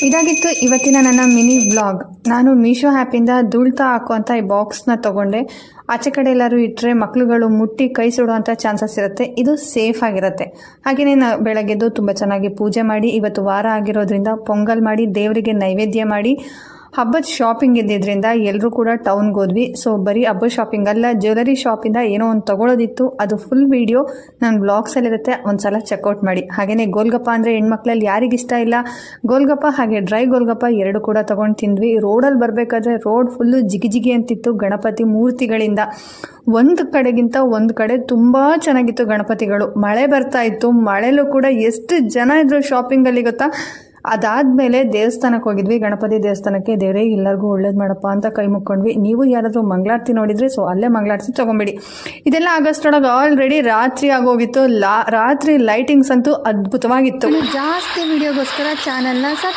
ಇದಾಗಿತ್ತು ಇವತ್ತಿನ ನನ್ನ ಮಿನಿ ವ್ಲಾಗ್. ನಾನು ಮೀಶೋ ಆ್ಯಪಿಂದ ಧೂಳ್ತಾ ಹಾಕುವಂಥ ಈ ಬಾಕ್ಸ್ನ ತೊಗೊಂಡೆ. ಆಚೆ ಕಡೆ ಎಲ್ಲರೂ ಇಟ್ಟರೆ ಮಕ್ಕಳುಗಳು ಮುಟ್ಟಿ ಕೈ ಸುಡುವಂಥ ಚಾನ್ಸಸ್ ಇರುತ್ತೆ. ಇದು ಸೇಫ್ ಆಗಿರುತ್ತೆ. ಹಾಗೆಯೇ ಬೆಳಗ್ಗೆದ್ದು ತುಂಬ ಚೆನ್ನಾಗಿ ಪೂಜೆ ಮಾಡಿ, ಇವತ್ತು ವಾರ ಆಗಿರೋದ್ರಿಂದ ಪೊಂಗಲ್ ಮಾಡಿ ದೇವರಿಗೆ ನೈವೇದ್ಯ ಮಾಡಿ, ಹಬ್ಬದ ಶಾಪಿಂಗ್ ಇದ್ದಿದ್ದರಿಂದ ಎಲ್ಲರೂ ಕೂಡ ಟೌನ್ಗೆ ಹೋದ್ವಿ. ಸೊ ಬರೀ ಹಬ್ಬದ ಶಾಪಿಂಗ್ ಅಲ್ಲ, ಜ್ಯುವೆಲರಿ ಶಾಪಿಂದ ಏನೋ ಒಂದು ತೊಗೊಳೋದಿತ್ತು. ಅದು ಫುಲ್ ವೀಡಿಯೋ ನನ್ನ ಬ್ಲಾಗ್ಸಲ್ಲಿರುತ್ತೆ, ಒಂದು ಸಲ ಚೆಕ್ಔಟ್ ಮಾಡಿ. ಹಾಗೆಯೇ ಗೋಲ್ಗಪ್ಪ ಅಂದರೆ ಹೆಣ್ಮಕ್ಳಲ್ಲಿ ಯಾರಿಗಿಷ್ಟ ಇಲ್ಲ, ಗೋಲ್ಗಪ್ಪ ಹಾಗೆ ಡ್ರೈ ಗೋಲ್ಗಪ್ಪ ಎರಡು ಕೂಡ ತೊಗೊಂಡು ತಿಂದ್ವಿ. ರೋಡಲ್ಲಿ ಬರಬೇಕಾದ್ರೆ ರೋಡ್ ಫುಲ್ಲು ಜಿಗಿ ಜಿಗಿ ಅಂತಿತ್ತು ಗಣಪತಿ ಮೂರ್ತಿಗಳಿಂದ. ಒಂದು ಕಡೆಗಿಂತ ಒಂದು ಕಡೆ ತುಂಬ ಚೆನ್ನಾಗಿತ್ತು ಗಣಪತಿಗಳು. ಮಳೆ ಬರ್ತಾ ಇತ್ತು, ಮಳೆಲೂ ಕೂಡ ಎಷ್ಟು ಜನ ಇದ್ರು ಶಾಪಿಂಗಲ್ಲಿ ಗೊತ್ತಾ. ಅದಾದಮೇಲೆ ದೇವಸ್ಥಾನಕ್ಕೆ ಹೋಗಿದ್ವಿ, ಗಣಪತಿ ದೇವಸ್ಥಾನಕ್ಕೆ. ದೇವರೇ ಎಲ್ಲರಿಗೂ ಒಳ್ಳೇದು ಮಾಡಪ್ಪ ಅಂತ ಕೈ ಮುಕ್ಕೊಂಡ್ವಿ. ನೀವು ಯಾರಾದರೂ ಮಂಗಳಾರತಿ ನೋಡಿದರೆ ಸೊ ಅಲ್ಲೇ ಮಂಗಳಾರತಿ ತೊಗೊಂಬಿಡಿ. ಇದೆಲ್ಲ ಆಗಸ್ಟೊಳಗೆ ಆಲ್ರೆಡಿ ರಾತ್ರಿ ಆಗೋಗಿತ್ತು. ರಾತ್ರಿ ಲೈಟಿಂಗ್ಸ್ ಅಂತೂ ಅದ್ಭುತವಾಗಿತ್ತು. ಜಾಸ್ತಿ ವಿಡಿಯೋಗೋಸ್ಕರ ಚಾನಲ್ನ